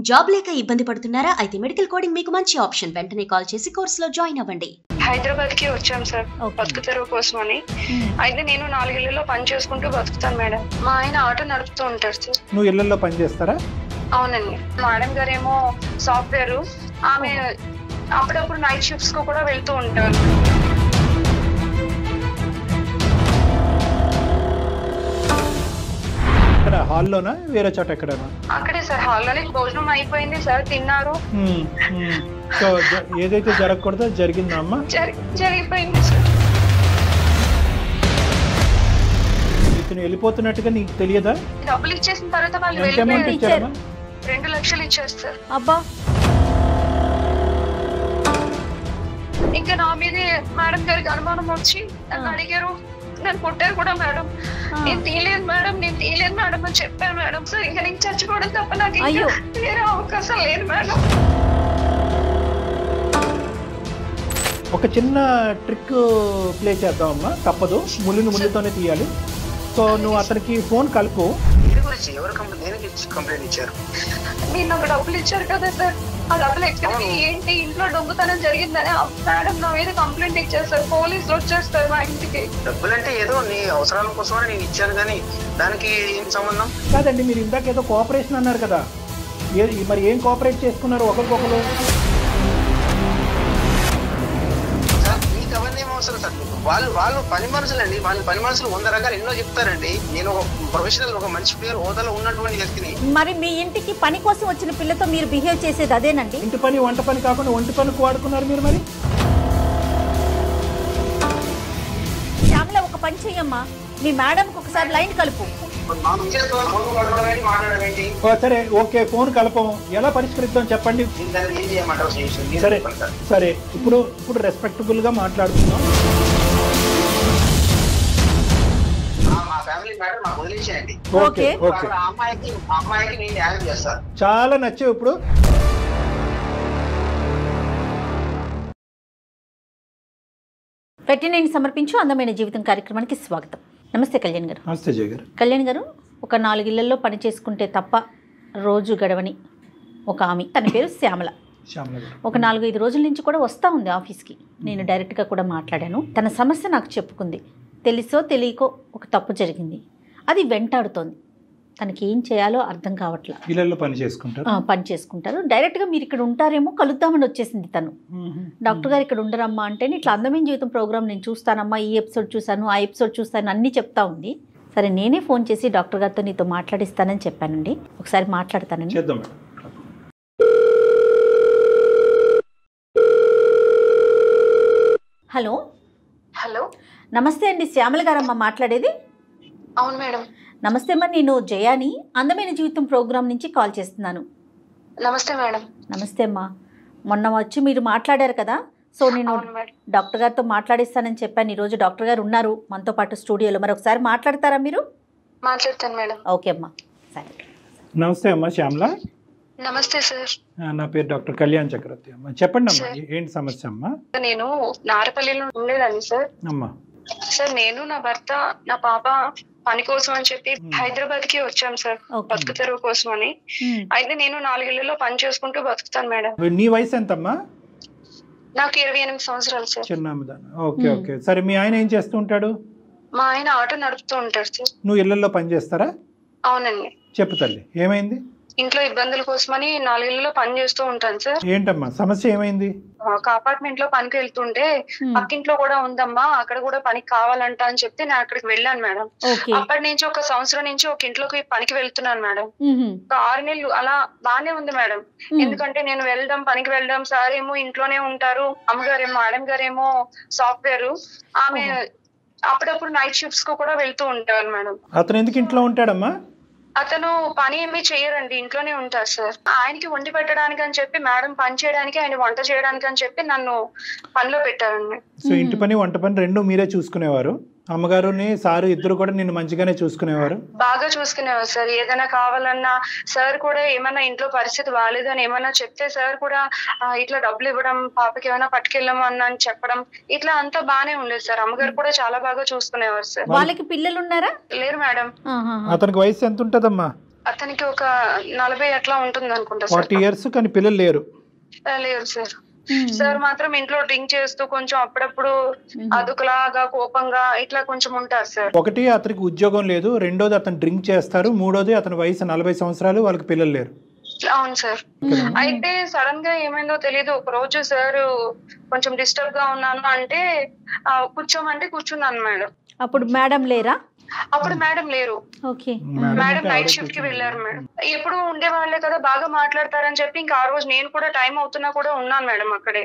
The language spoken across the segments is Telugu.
జాబ్ లేక ఇబ్బంది పడుతున్నారా? అయితే మెడికల్ కోడింగ్ మీకు మంచి ఆప్షన్. వెంటనే కాల్ చేసి కోర్సులో జాయిన్ అవ్వండి. హైదరాబాద్ కి వచ్చాం సార్ బతుకు తెరువు కోసం అని. అయితే నేను 4 ఇళ్లలో పని చేసుకుంటూ బతుకుతాను మేడం. మా ఆయన ఆటో నడుపుతూ ఉంటారు సార్. నువ్వు ఇళ్లలో పని చేస్తారా? అవునండి. మేడం గారేమో సాఫ్ట్వేర్, ఆమె అప్పుడప్పుడు నైట్ షిఫ్ట్స్ కు కూడా వెళ్తూ ఉంటారు. ఇక్కడ హాల్లోనా వేరే చోట ఎక్కడనా? అక్కడే సార్, హాల్లోనే. భోజనం అయిపోయింది సార్, తిన్నారు. సో ఏదైతే జరగకూడదో జరిగిందా అమ్మా? జరిగిపోయింది సార్. ఇతను వెళ్ళిపోతున్నట్టుగా నీకు తెలియదా? డబ్బులు ఇచ్చేసిన తర్వాత వాళ్ళు ఎంత అమౌంట్ ఇచ్చారమ్మా? 2 లక్షలు ఇచ్చేస్తారు. అబ్బా, ఇంకా నా మీదే మేడం గారికి అనుమానం వచ్చి నన్ను అడిగారు. నన్ను కొట్టారు కూడా మేడం. నేను తీయలేదు మేడం, నేను తీయలేదు మేడం అని చెప్పాను మేడం. సార్ ఇంకా నేను చచ్చిపోవడం తప్ప నాకు వేరే అవకాశం లేదు మేడం. ఒక చిన్న ట్రిక్ ప్లే చేద్దామమ్మా, తప్పదు. ముళ్ళుతోనే తీయాలి. సో నువ్వు అతనికి ఫోన్ కలుపు. నేను నాకు డబ్బులు ఇచ్చారు కదా సార్, ఆ డబ్బులు ఎక్కడికి, ఏంటి, ఇంట్లో దొంగతనం జరిగిందని మేడం నా మీద కంప్లైంట్ ఇచ్చేస్తారు. పోలీసులు వచ్చేస్తారు మా ఇంటికి. డబ్బులు అంటే ఏదో నీ అవసరాల కోసమని నేను ఇచ్చాను, కానీ దానికి ఏం సంబంధం? కాదండి, మీరు ఇందాక ఏదో కోఆపరేషన్ అన్నారు కదా, మరి ఏం కోఆపరేట్ చేసుకున్నారు ఒకరికొకరు? మీకు అవన్నీ ఏం అవసరం సార్? వాళ్ళు పని మనుషులండి. వాళ్ళ పని మనుషులు 100 రకాలు ఎన్నో చెప్తారండి. నేను ఒక ప్రొఫెషనల్, ఒక మంచి పేరు హోదాలో ఉన్నటువంటి వ్యక్తిని. మరి మీ ఇంటికి పని కోసం వచ్చిన పిల్లతో మీరు బిహేవ్ చేసేది అదేనండి? ఇంటి పని వంట పని కాకుండా ఒంటి పనికి వాడుకున్నారు మీరు. మరి శ్యామల, ఒక పని చెయ్యమ్మా, మీ మేడంకి ఒకసారి లైన్ కలుపు. సరే, ఓకే, ఫోన్ కలపం. ఎలా పరిష్కరిద్దాం చెప్పండి. సరే సరే, ఇప్పుడు రెస్పెక్టబుల్ గా మాట్లాడుతున్నాం. ఓకే ఓకే, అమ్మాయికి నేను న్యాయం చేస్తాను. చాలా నచ్చావు. ఇప్పుడు పెట్టినని సమర్పించు అందమైన జీవితం కార్యక్రమానికి స్వాగతం. నమస్తే కళ్యాణ్ గారు. నమస్తే జయ గారు. కళ్యాణ్ గారు, ఒక 4 ఇళ్లలో పని చేసుకుంటే తప్ప రోజు గడవని ఒక ఆమె, తన పేరు శ్యామల. ఒక 4-5 రోజుల నుంచి కూడా వస్తూ ఉంది ఆఫీస్కి. నేను డైరెక్ట్గా కూడా మాట్లాడాను. తన సమస్య నాకు చెప్పుకుంది. తెలుసో తెలియకో ఒక తప్పు జరిగింది, అది వెంటాడుతోంది. తనకి ఏం చేయాలో అర్థం కావట్లా. ఇళ్ళల్లో పని చేసుకుంటారు. డైరెక్ట్గా మీరు ఇక్కడ ఉంటారేమో కలుద్దామని వచ్చేసింది తను. డాక్టర్ గారు ఇక్కడ ఉండరమ్మా అంటే, ఇట్లా అందమైన జీవితం ప్రోగ్రామ్ నేను చూస్తానమ్మా, ఈ ఎపిసోడ్ చూశాను, ఆ ఎపిసోడ్ చూస్తాను, అన్నీ చెప్తా ఉంది. సరే, నేనే ఫోన్ చేసి డాక్టర్ గారితో నీతో మాట్లాడిస్తానని చెప్పానండి. ఒకసారి మాట్లాడతానండి. హలో హలో, నమస్తే అండి. శ్యామల గారమ్మ మాట్లాడేది? అవును మేడం. నమస్తే అమ్మా, నేను జయాని అందమైన జీవితం ప్రోగ్రామ్ నుంచి కాల్ చేస్తున్నాను. నమస్తే మేడం. నమస్తే అమ్మా. మొన్న వచ్చి మీరు మాట్లాడారు కదా, సో నేను డాక్టర్ గారితో మాట్లాడిస్తానని చెప్పాను. ఈరోజు డాక్టర్ గారు ఉన్నారు మనతో పాటు స్టూడియోలో. మరి ఒకసారి మాట్లాడతారా మీరు? మాట్లాడతాను మేడం. ఓకే అమ్మా, సరే. నమస్తే అమ్మా శ్యామల. నమస్తే సార్. నా పేరు డాక్టర్ కళ్యాణ్ చక్రవర్తి. అమ్మా చెప్పండి అమ్మా, ఏంటి సమస్య అమ్మా? నేను నారపల్లిలో ఉండేదాన్ని సార్. అమ్మా సార్, నేను, నా భర్త, నా పాప పని కోసం అని చెప్పి హైదరాబాద్ కి వచ్చాం సార్ బతుకు తెరువు కోసం అని. అయితే నేను 4 ఇళ్లలో పని చేసుకుంటూ బతుకుతాను మేడం. నీ వయసు ఎంతమ్మా? నాకు 28 సంవత్సరాలు సార్. చిన్నదాన్ని. ఓకే ఓకే, సరే. మీ ఆయన ఏం చేస్తూ ఉంటాడు? మా ఆయన ఆటో నడుపుతూ ఉంటాడు సార్. నువ్వు ఇళ్లలో పని చేస్తారా? అవునండి. చెప్పు తల్లి, ఏమైంది? ఇంట్లో ఇబ్బందుల కోసమని 4 ఇళ్లలో పని చేస్తూ ఉంటాను సార్. ఏంటమ్మా సమస్య, ఏమైంది? ఒక అపార్ట్మెంట్ లో పనికి వెళ్తుంటే పక్కింట్లో కూడా ఉందమ్మా, అక్కడ కూడా పనికి కావాలంట అని చెప్తే నేను అక్కడికి వెళ్ళాను మేడం. అప్పటి నుంచి 1 సంవత్సరం నుంచి ఒక ఇంట్లోకి పనికి వెళ్తున్నాను మేడం. ఒక 6 నెలలు అలా బానే ఉంది మేడం. ఎందుకంటే నేను పనికి వెళ్ళడం, సార్ ఏమో ఇంట్లోనే ఉంటారు, అమ్మగారేమో మేడం గారేమో సాఫ్ట్వేర్, ఆమె అప్పుడప్పుడు నైట్ షిఫ్ట్స్ కు కూడా వెళ్తూ ఉంటారు మేడం. అతను ఎందుకు ఇంట్లో ఉంటాడమ్మా? అతను పని ఏమీ చేయరండి, ఇంట్లోనే ఉంటారు సార్. ఆయనకి వండి పెట్టడానికి అని చెప్పి మేడం పని చేయడానికి, ఆయన వంట చేయడానికి అని చెప్పి నన్ను పనిలో పెట్టారండి. సో ఇంటి పని వంట పని 2 మీరే చూసుకునేవారు? అమ్మగారుని సారు ఇద్దరు కూడా నిన్ను మంచిగానే చూసుకునేవారు? బాగా చూసుకునేవారు సార్. ఏదైనా కావాలన్నా సార్ కూడా, ఏమన్నా ఇంట్లో పరిస్థితి బాగాలేదు అని ఏమన్నా చెప్తే సార్ కూడా ఇట్లా డబ్బులు ఇవ్వడం, పాపకి ఏమైనా పట్టుకెళ్ళము అని చెప్పడం, ఇట్లా అంతా బానే ఉండేది సార్. అమ్మగారు కూడా చాలా బాగా చూసుకునేవారు సార్. వాళ్ళకి పిల్లలు ఉన్నారా? లేరు మేడం. అతనికి వయసు ఎంత ఉంటదమ్మా? అతనికి ఒక 40 అట్లా ఉంటుంది అనుకుంటా. 40 years కానీ పిల్లలు లేరు? లేరు సార్. సార్ మాత్రం ఇంట్లో డ్రింక్ చేస్తూ కొంచెం అప్పుడప్పుడు అదుకులాగా కోపంగా ఇట్లా కొంచెం ఉంటారు సార్. ఒకటి అతనికి ఉద్యోగం లేదు, రెండోది అతను డ్రింక్ చేస్తారు, మూడోది అతని వయసు 40 సంవత్సరాలు, వాళ్ళకి పిల్లలు లేరు. అవును సార్. అయితే సడన్ గా ఏమైందో తెలియదు, ఒక రోజు సార్ కొంచెం డిస్టర్బ్ గా ఉన్నాను అంటే కూర్చోమంటే కూర్చున్నాను మేడం. అప్పుడు మేడం లేరా? అప్పుడు మేడం లేరు. మేడం నైట్ షిఫ్ట్ కి వెళ్ళారు మేడం. ఎప్పుడు ఉండేవాళ్లే కదా, బాగా మాట్లాడతారని చెప్పి ఇంకా ఆ రోజు నేను కూడా టైం అవుతున్నా కూడా ఉన్నాను మేడం అక్కడే.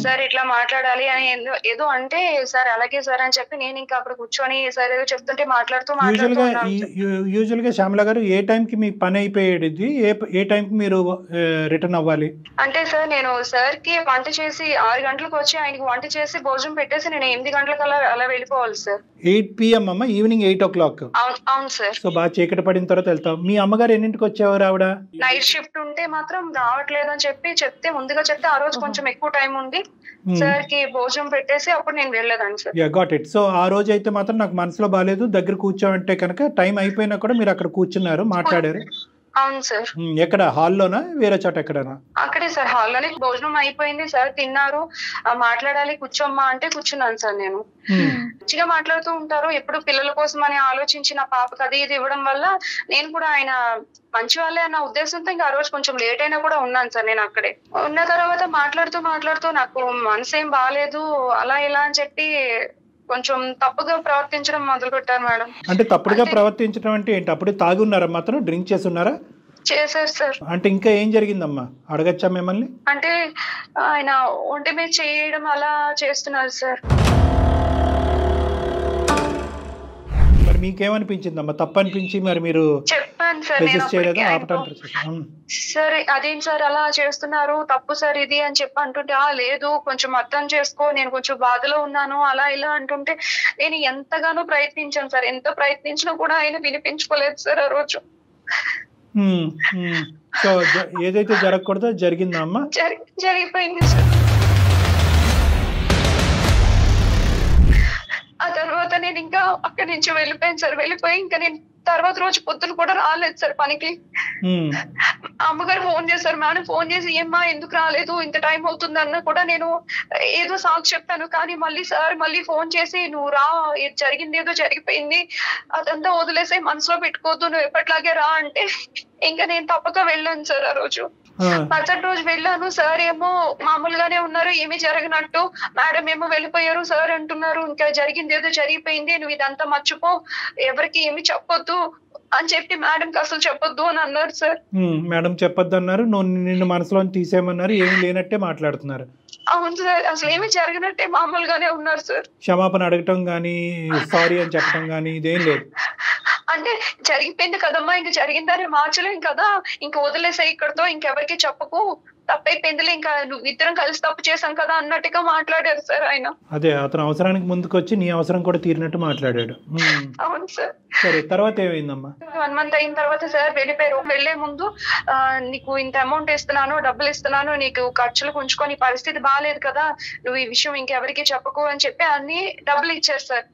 సార్ ఇట్లా మాట్లాడాలి అని ఏదో అంటే సార్ అలాగే సార్ అని చెప్పి నేను ఇంకా అక్కడ కూర్చొని సార్ ఏదో చెప్తుంటే మాట్లాడుతూ యూజువల్ గా శ్యామల గారు ఏ టైం కి మీ పని అయిపోయేది, ఏ టైం కి మీరు రిటర్న్ అవ్వాలి? అంటే సార్ నేను సార్ కి వంట చేసి 6 గంటలకు వచ్చి ఆయనకి వంట చేసి భోజనం పెట్టేసి నేను 8 గంటలకు అలా వెళ్ళిపోవాలి సార్. 8 PM అమ్మ, ఈవినింగ్ 8 o'clock. అవును సార్. సో బాగా చీకటి పడిన తర్వాత వెళ్తాం. మీ అమ్మగారు ఎన్నింటికి వచ్చేవారు? ఆవిడ నైట్ షిఫ్ట్ ఉంటే మాత్రం రావట్లేదు అని చెప్తే ముందుగా చెప్తే ఆ రోజు కొంచెం ఎక్కువ టైం ఉండి సార్ కి భోజనం పెట్టేసి అప్పుడు నేను వెళ్ళేదాన్ని sir. Yeah got it. So ఆ రోజు అయితే మాత్రం నాకు మనసులో బాగాలేదు, దగ్గర కూర్చోమంటే కనుక టైం అయిపోయినా కూడా మీరు అక్కడ కూర్చున్నారు, మాట్లాడారు. అవును సార్. ఎక్కడ హాల్లోనా వేరే చోట ఎక్కడనా? అక్కడే సార్, హాల్లోనే. భోజనం అయిపోయింది సార్, తిన్నారు, మాట్లాడాలి కూర్చోమ్మా అంటే కూర్చున్నాను సార్. నేను మంచిగా మాట్లాడుతూ ఉంటారు ఎప్పుడు పిల్లల కోసం అని ఆలోచించి నా పాపకు అది ఇది ఇవ్వడం వల్ల నేను కూడా ఆయన మంచి వాళ్ళే అన్న ఉద్దేశంతో ఇంకా ఆ రోజు కొంచెం లేట్ అయినా కూడా ఉన్నాను సార్. నేను అక్కడే ఉన్న తర్వాత మాట్లాడుతూ నాకు మనసు ఏం బాగాలేదు అలా ఇలా అని చెప్పి కొంచెం తప్పుగా ప్రవర్తించడం మొదలు పెట్టారు మేడం. అంటే తప్పుడుగా ప్రవర్తించడం అంటే ఏంటి? అప్పుడు తాగి ఉన్నారా? మాత్రం డ్రింక్ చేసి ఉన్నారా? చేశారు సార్. అంటే ఇంకా ఏం జరిగిందమ్మా, అడగచ్చా మిమ్మల్ని? అంటే ఆయన ఒంటి మీద చేయడం అలా చేస్తున్నారు సార్. మరి మీకేమనిపించిందమ్మా? తప్పు అనిపించి మరి మీరు చెప్పాను సార్ సరే అదేంటి సార్ అలా చేస్తున్నారు, తప్పు సార్ ఇది అని చెప్పి అంటుంటే లేదు కొంచెం అర్థం చేసుకో, నేను కొంచెం బాధలో ఉన్నాను అలా ఇలా అంటుంటే నేను ఎంతగానో ప్రయత్నించాను సార్. ఎంత ప్రయత్నించినా కూడా ఆయన వినిపించుకోలేదు సార్ ఆ రోజు. సో ఏదైతే జరగకూడదో జరిగిందా అమ్మా? జరిగిపోయింది సార్. ఆ తర్వాత నేను ఇంకా అక్కడి నుంచి వెళ్ళిపోయాను సార్. వెళ్ళిపోయి ఇంకా నేను తర్వాత రోజు పొద్దున కూడా రాలేదు సార్ పనికి. అమ్మగారు ఫోన్ చేశారు, మేడం ఫోన్ చేసి ఏమ్మా ఎందుకు రాలేదు, ఇంత టైం అవుతుంది అన్న కూడా నేను ఏదో సాకు చెప్పాను. కానీ మళ్ళీ ఫోన్ చేసి నువ్వు రా, జరిగింది ఏదో జరిగిపోయింది అదంతా వదిలేసి మనసులో పెట్టుకోవద్దు, నువ్వు ఎప్పటిలాగే రా అంటే ఇంకా నేను తప్పక వెళ్ళాను సార్. ఆ రోజు మరుసటి రోజు వెళ్ళాను, సార్ ఏమో మామూలుగానే ఉన్నారు, ఏమీ జరగనట్టు. మేడం ఏమో వెళ్ళిపోయారు, సార్ అంటున్నారు ఇంకా జరిగింది ఏదో జరిగిపోయింది, నువ్వు ఇదంతా మర్చిపో, ఎవరికి ఏమి చెప్పొద్దు అని చెప్పి మేడంకి అసలు చెప్పొద్దు అని అన్నారు సార్. మేడం చెప్పొద్దు అన్నారు, నిన్ను మనసులో తీసేయమన్నారు, ఏమీ లేనట్టే మాట్లాడుతున్నారు. అవును సార్, అసలు ఏమి జరగనట్టే మామూలుగానే ఉన్నారు సార్. క్షమాపణ అడగటం గానీ సారీ అని చెప్పడం గానీ ఇదేం లేదు. అంటే జరిగిపోయింది కదమ్మా, ఇంక జరిగిందని మార్చలేం కదా, ఇంక వదిలేసే ఇక్కడతో, ఇంకెవరికి చెప్పకు, తప్పైపోయిందిలే, ఇంకా నువ్వు ఇద్దరం కలిసి తప్పు చేశాం కదా అన్నట్టుగా మాట్లాడారు సార్ ఆయన. అదే అతను అవసరానికి ముందుకు వచ్చి నీ అవసరం కూడా తీరినట్టు మాట్లాడాడు. అవును సార్. సరే తర్వాత ఏమైందమ్మా? 1 month అయిన తర్వాత సార్ వెళ్ళిపోయారు. వెళ్లే ముందు నీకు ఇంత అమౌంట్ ఇస్తున్నాను, డబ్బులు ఇస్తున్నాను, నీకు ఖర్చులకు ఉంచుకొని పరిస్థితి బాగాలేదు కదా, నువ్వు ఈ విషయం ఇంకెవరికి చెప్పకు అని చెప్పి అన్ని డబ్బులు ఇచ్చారు సార్.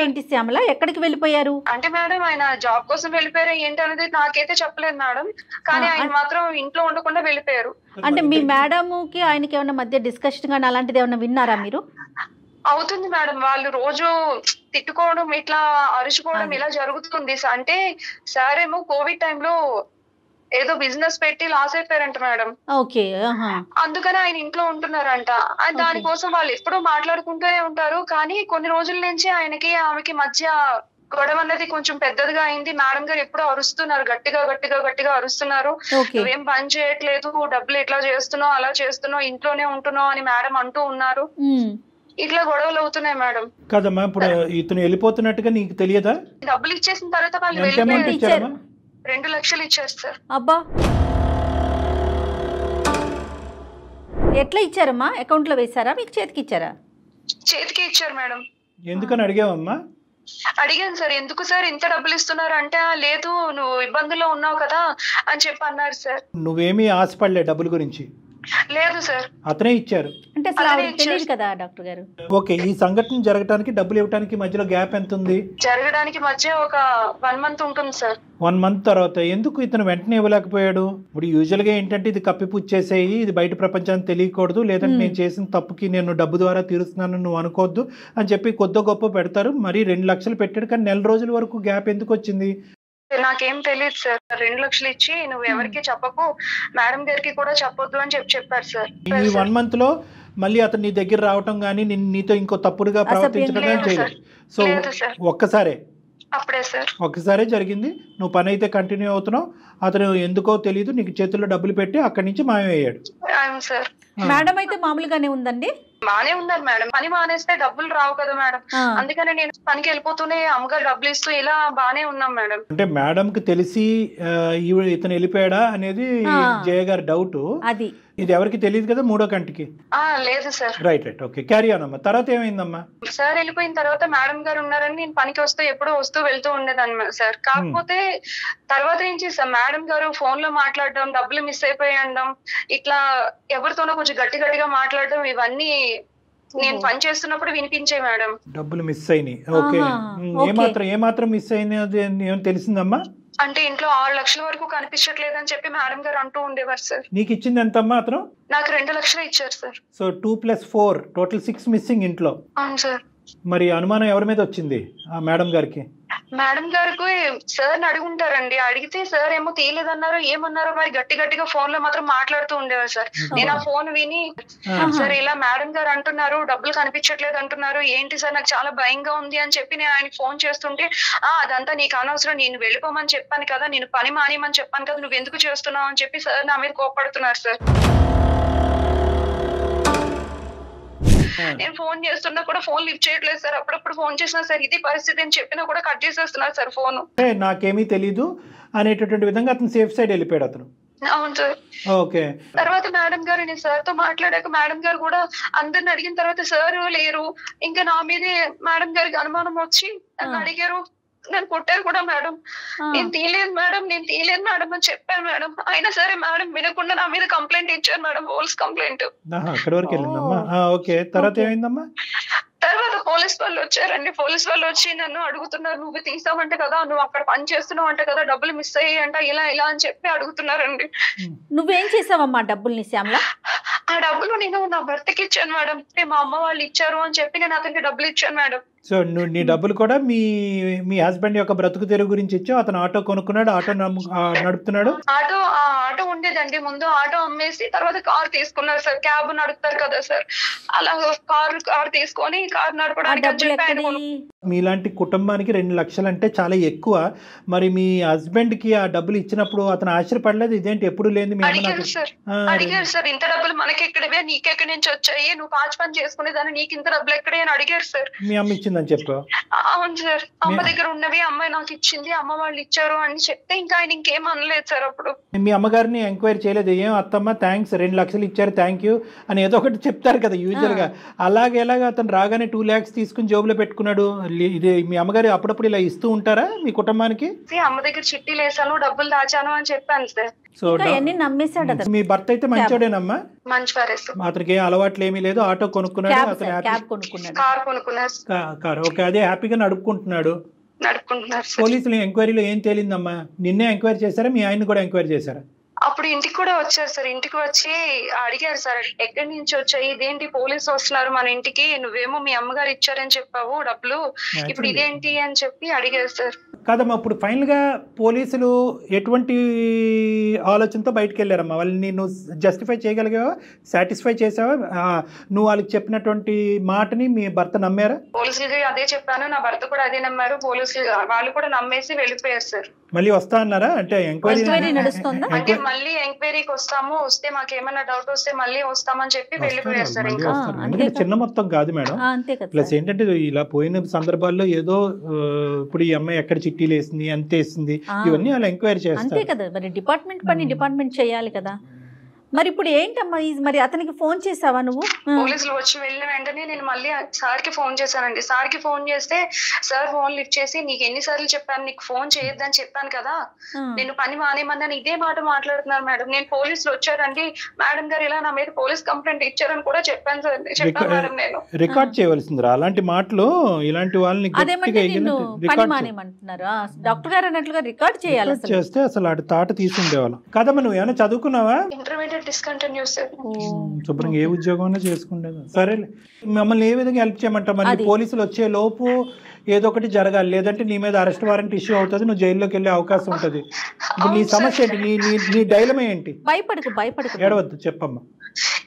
ఏంటి శ్యామల, ఎక్కడికి వెళ్ళిపోయారు? అంటే మేడం ఆయన జాబ్ కోసం వెళ్ళిపోయారు ఏంటి అనేది నాకైతే చెప్పలేదు మేడం, కానీ ఆయన మాత్రం ఇంట్లో ఉండకుండా వెళ్ళిపోయారు. అంటే మీ మేడంకి ఆయనకి ఏమైనా మధ్య డిస్కషన్ కానీ అలాంటిది ఏమైనా విన్నారా మీరు? అవుతుంది మేడం, వాళ్ళు రోజు తిట్టుకోవడం ఇట్లా అరుచుకోవడం ఇలా జరుగుతుంది. అంటే సార్ ఏమో కోవిడ్ టైంలో ఏదో బిజినెస్ పెట్టి లాస్ అయిపోయారంట మేడం. ఓకే. అందుకని ఆయన ఇంట్లో ఉంటున్నారంట. దానికోసం వాళ్ళు ఎప్పుడూ మాట్లాడుకుంటూనే ఉంటారు, కానీ కొన్ని రోజుల నుంచి ఆయనకి ఆమెకి మధ్య గొడవ అన్నది కొంచెం పెద్దదిగా అయింది. మేడం గారు ఎప్పుడూ అరుస్తున్నారు, గట్టిగా అరుస్తున్నారు, నువ్వేం పని చేయట్లేదు, డబ్బులు ఎట్లా చేస్తున్నావు, అలా చేస్తున్నావు, ఇంట్లోనే ఉంటున్నావు అని మేడం అంటూ ఉన్నారు. ఇట్లా గొడవలు అవుతున్నాయి మేడం. కదమ్మా ఇప్పుడు ఇతను వెళ్ళిపోతున్నట్టుగా నీకు తెలియదా? డబ్బులు ఇచ్చేసిన తర్వాత వాళ్ళు వెళ్ళిపోయారు. 2 లక్షలు ఇచ్చారు సార్. అబ్బా, ఎట్లా ఇచ్చారమ్మా? అకౌంట్ లో వేసారా, మీకు చేతికి ఇచ్చారా? చేతికి ఇచ్చారు మేడం. ఎందుకని అడిగావమ్మా? అడిగాను సార్, ఎందుకు సార్ ఇంత డబ్బులు ఇస్తున్నారు అంటే లేదు నువ్వు ఇబ్బందుల్లో ఉన్నావు కదా అని చెప్పి అన్నారు సార్. నువ్వేమీ ఆశపడలే డబ్బుల గురించి? లేదు సార్. అతనే ఇచ్చారు. అంటే అంటే అసలు ఆవిడకి తెలియదు కదా డాక్టర్ గారు. ఓకే, ఈ సంఘటన జరగడానికి డబ్బులు ఇవ్వడానికి మధ్యలో గ్యాప్ ఎంత ఉంది? జరగడానికి మధ్య ఒక 1 month ఉంటుంది సార్. 1 month తర్వాత ఎందుకు ఇతను వెంటనే ఇవ్వలేకపోయాడు? ఇప్పుడు యూజువల్ గా ఏంటంటే ఇది కప్పిపుచ్చేసేయి, ఇది బయట ప్రపంచానికి తెలియకూడదు, లేదంటే నేను చేసిన తప్పుకి నేను డబ్బు ద్వారా తీరుస్తున్నాను నువ్వు అనుకోవద్దు అని చెప్పి కొద్ది గొప్ప పెడతారు. మరి 2 లక్షలు పెట్టాడు, కానీ 1 రోజుల వరకు గ్యాప్ ఎందుకు వచ్చింది? నాకేం తెలియదు సార్. 2 లక్షలు ఇచ్చి నువ్వు ఎవరికి చెప్పకు, మేడం గారికి కూడా చెప్పొద్దు అని చెప్పారు సార్. ఈ 1 month లో మళ్ళీ అతను నీ దగ్గర రావటం గానీ నీతో ఇంకో తప్పుడుగా ప్రవర్తించడం కానీ చేయలేదు. సో ఒక్కసారే జరిగింది. నువ్వు పని అయితే కంటిన్యూ అవుతున్నావు, అతను ఎందుకో తెలియదు నీకు చేతుల్లో డబ్బులు పెట్టి అక్కడి నుంచి మాయమయ్యాడు. మేడం అయితే మామూలుగానే ఉందండి, బానే ఉన్నారు మేడం. పని మానేస్తే డబ్బులు రావు కదా మేడం, అందుకని నేను పనికి వెళ్ళిపోతూనే అమ్మగారు డబ్బులు ఇస్తూ ఇలా బానే ఉన్నాం మేడం. అంటే మేడం కి తెలిసి ఇతను వెళ్ళిపోయాడా అనేది జయ గారి డౌట్. అది ఇది ఎవరికి తెలియదు కదా మూడో కంటికి? లేదు sir. Right, okay, carry on అమ్మా. తర్వాత ఏమైందమ్మా? సార్ వెళ్ళిపోయిన తర్వాత మేడం గారు ఉన్నారని నేను పనికి ఎప్పుడో వస్తూ వెళ్తూ ఉండేదాన్ని సార్. కాకపోతే తర్వాత నుంచి సార్ మేడం గారు ఫోన్ లో మాట్లాడడం, డబ్బులు మిస్ అయిపోయడం, ఇట్లా ఎవరితోనో కొంచెం గట్టిగా మాట్లాడడం, ఇవన్నీ నేను పని చేస్తున్నప్పుడు వినిపించే మేడం. డబ్బులు మిస్ అయినాయి. ఓకే, ఏమాత్రం మిస్ అయినా తెలిసిందమ్మా? అంటే ఇంట్లో 6 లక్షల వరకు కనిపించట్లేదు అని చెప్పి మేడం గారు అంటూ ఉండేవారు సార్. నీకు ఇచ్చింది ఎంతమ్మా అతను? నాకు 2 లక్షలు ఇచ్చారు సార్. సో 2 + 4 టోటల్ 6 మిస్సింగ్ ఇంట్లో. అవును సార్. మరి అనుమానం ఎవరి మీద వచ్చింది ఆ మేడం గారికి? మేడం గారికి సార్ అడుగుంటారండి. అడిగితే సార్ ఏమో తీయలేదన్నారు, ఏమన్నారో మరి గట్టిగా ఫోన్ లో మాత్రం మాట్లాడుతూ ఉండేవారు సార్. నేను ఆ ఫోన్ విని సార్ ఇలా మేడం గారు అంటున్నారు, డబ్బులు కనిపించట్లేదు అంటున్నారు, ఏంటి సార్ నాకు చాలా భయంగా ఉంది అని చెప్పి నేను ఆయనకి ఫోన్ చేస్తుంటే, అదంతా నీకు అనవసరం, నేను వెళ్ళిపోమని చెప్పాను కదా, నేను పని మానేయమని చెప్పాను కదా, నువ్వు ఎందుకు చేస్తున్నావు అని చెప్పి సార్ నా మీద కోపడుతున్నారు సార్. నేను ఫోన్ చేస్తున్నా కూడా ఫోన్ లిఫ్ట్ చేయట్లేదు సార్. అప్పుడప్పుడు ఫోన్ చేసినా సార్ ఇది పరిస్థితి అని చెప్పినా కూడా కట్ చేసేస్తున్నారు సార్ ఫోన్. నాకేమీ తెలీదు అనేటటువంటి విధంగా అతను సేఫ్ సైడ్ వెళ్ళిపోయాడు అతను. అవును సార్. ఓకే. తర్వాత మేడం గారు నేను సార్ తో మాట్లాడాక మేడం గారు కూడా అందరిని అడిగిన తర్వాత సార్ లేరు, ఇంకా నా మీదే మేడం గారికి అనుమానం వచ్చి నన్ను అడిగారు, నన్ను కొట్టారు కూడా మేడం. నేను తీయలేదు మేడం అని చెప్పాను మేడం. అయినా సరే మేడం వినకుండా నా మీద కంప్లైంట్ ఇచ్చారు మేడం, పోలీస్ కంప్లైంట్. తర్వాత పోలీస్ వాళ్ళు వచ్చారండి. పోలీస్ వాళ్ళు వచ్చి నన్ను అడుగుతున్నారు, నువ్వు తీసావంటే కదా, నువ్వు అక్కడ పని చేస్తున్నావు అంటే కదా, డబ్బులు మిస్ అయ్యాయంట, ఇలా అని చెప్పి అడుగుతున్నారండి. నువ్వేం చేసావమ్మా డబ్బుల్ని శ్యామల? ఆ డబ్బులు నేను నా భర్తకి ఇచ్చాను మేడం. మా అమ్మ వాళ్ళు ఇచ్చారు అని చెప్పి నేను అతనికి డబ్బులు ఇచ్చాను మేడం. సో నీ డబ్బులు కూడా మీ హస్బెండ్ యొక్క బ్రతుకు తెరువు గురించి ఇచ్చావు. అతను ఆటో కొనుక్కున్నాడు, ఆటో నడుపుతున్నాడు. ఆటో ఉండేదండి ముందు, ఆటో అమ్మేసి తర్వాత కార్ తీసుకున్నారు సార్. క్యాబ్ నడుపుతారు కదా సార్, అలా కార్ తీసుకొని కార్ నడపడానికి. మీలాంటి కుటుంబానికి 2 లక్షలు అంటే చాలా ఎక్కువ. మరి మీ హస్బెండ్ కి ఆ డబ్బులు ఇచ్చినప్పుడు అతను ఆశ్చర్యపడలేదు? ఇదేంటి ఎప్పుడు లేదు? అడిగారు సార్, ఇంత డబ్బులు మనకి ఎక్కడవే, నీకెక్కడి నుంచి వచ్చాయి, నువ్వు పాచి పని చేసుకునేదాన్ని, నీకు ఇంత డబ్బులు ఎక్కడే అని అడిగారు సార్. మీ అమ్మ ఇచ్చిందని చెప్పు? అవును సార్, అమ్మ దగ్గర ఉన్నవి అమ్మాయి నాకు ఇచ్చింది, అమ్మ వాళ్ళు ఇచ్చారు అని చెప్తే ఇంకా ఆయన ఇంకేం అనలేదు సార్. అప్పుడు మీ అమ్మగారిని ఎంక్వైరీ చేయలేదు? ఏం అత్తమ్మ థ్యాంక్స్ 2 లక్షలు ఇచ్చారు, థ్యాంక్ యూ అని ఏదో ఒకటి చెప్తారు కదా యూజువల్ గా. ఎలాగ అతను రాగానే 2 lakhs తీసుకుని జోబులో పెట్టుకున్నాడు? ఇది మీ అమ్మగారు అప్పుడప్పుడు ఇలా ఇస్తూ ఉంటారా మీ కుటుంబానికి? అమ్మ దగ్గర చిట్టీలు వేసాను, డబ్బులు దాచాను అని చెప్పాను సార్. సో మీ భర్త అయితే మంచోడేనమ్మా? మంచివారే సార్. అతనికి అలవాట్లు ఏమీ లేదు, ఆటో కొనుక్కున్నాడు, అతను కార్. ఓకే, అదే హ్యాపీగా నడుపుకుంటున్నాడు. పోలీసులు ఎంక్వైరీలో ఏం తేలిందమ్మా? నిన్నే ఎంక్వైరీ చేశారా, మీ ఆయన కూడా ఎంక్వైరీ చేశారా? అప్పుడు ఇంటికి కూడా వచ్చారు సార్. ఇంటికి వచ్చి అడిగారు సార్, ఎక్కడి నుంచి వచ్చాయి, ఇదేంటి పోలీసు వస్తున్నారు మన ఇంటికి, నువ్వేమో మీ అమ్మగారు ఇచ్చారని చెప్పావు డబ్బులు, ఇప్పుడు ఇదేంటి అని చెప్పి అడిగారు సార్. కాదమ్మా, ఇప్పుడు ఫైనల్ గా పోలీసులు ఎటువంటి ఆలోచనతో బయటకు వెళ్ళారమ్మా? వాళ్ళని నువ్వు జస్టిఫై చేయగలిగావా, సాటిస్ఫై చేసావా? నువ్వు వాళ్ళకి చెప్పినటువంటి మాటని మీ భర్త నమ్మారా? పోలీసులకి అదే చెప్పాను, నా భర్త కూడా అదే నమ్మారు. పోలీసులు వాళ్ళు కూడా నమ్మేసి వెళ్ళిపోయారు సార్. మళ్ళీ వస్తా అన్నారా? అంటే ఎంక్వైరీ నడుస్తుందా? అంటే మళ్ళీ ఎంక్వైరీకి వస్తాము, వస్తే మాకేమైనా డౌట్ వస్తే మళ్ళీ వస్తామని చెప్పి వెళ్ళిపోయారు సార్. ఇంకా చిన్న మొత్తం కాదు మేడం. ప్లస్ ఏంటంటే ఇలా పోయిన సందర్భాల్లో ఏదో ఇప్పుడు ఈ అమ్మాయి ఎక్కడ చిట్టీలు వేసింది, అంత వేసింది, ఇవన్నీ వాళ్ళు ఎంక్వైరీ చేస్తారు. అంతే కదా, మరి డిపార్ట్మెంట్ పని డిపార్ట్మెంట్ చేయాలి కదా. మరి ఇప్పుడు ఏంటమ్మా మరి అతనికి ఫోన్ చేసావా నువ్వు? పోలీసులు వచ్చి వెళ్ళిన వెంటనే నేను మళ్ళీ సార్ కి ఫోన్ చేశానండి. సార్ కి ఫోన్ చేస్తే సార్ ఫోన్ లిఫ్ట్ చేసి, నీకు ఎన్నిసార్లు చెప్పాను నీకు ఫోన్ చేయొద్దని చెప్పాను కదా, నేను పని మానేమన్నాను, ఇదే మాట మాట్లాడుతున్నారు మేడం. నేను పోలీసులు వచ్చారండి మేడం గారు ఇలా నా మీద పోలీస్ కంప్లైంట్ ఇచ్చారని కూడా చెప్పాను సార్. చెప్పాను మేడం. నేను రికార్డ్ చేయవలసిందిరా అలాంటి మాటలు, ఇలాంటి వాళ్ళని పని మానేమంటున్నారు డాక్టర్ గారు అన్నట్లుగా రికార్డ్ చేయాలి. చేస్తే అసలు అటు తాట తీసుండేవాళ్ళం కదమ్మా. నువ్వు ఏమైనా చదువుకున్నావా? Intermediate discontinue sir. శుభ్రంగా ఏ ఉద్యోగం అయినా చేసుకుంటేది. సరేలే, మమ్మల్ని ఏ విధంగా హెల్ప్ చేయమంటావు? మరి పోలీసులు వచ్చే లోపు ఏదో ఒకటి జరగాలి, లేదంటే నీ మీద అరెస్ట్ వారెంట్ ఇష్యూ అవుతుంది, నువ్వు జైల్లోకి వెళ్ళే అవకాశం ఉంటుంది. ఇప్పుడు నీ సమస్య ఏంటి? నీ డైలమా ఏంటి? భయపడకు ఏడవద్దు, చెప్పమ్మా.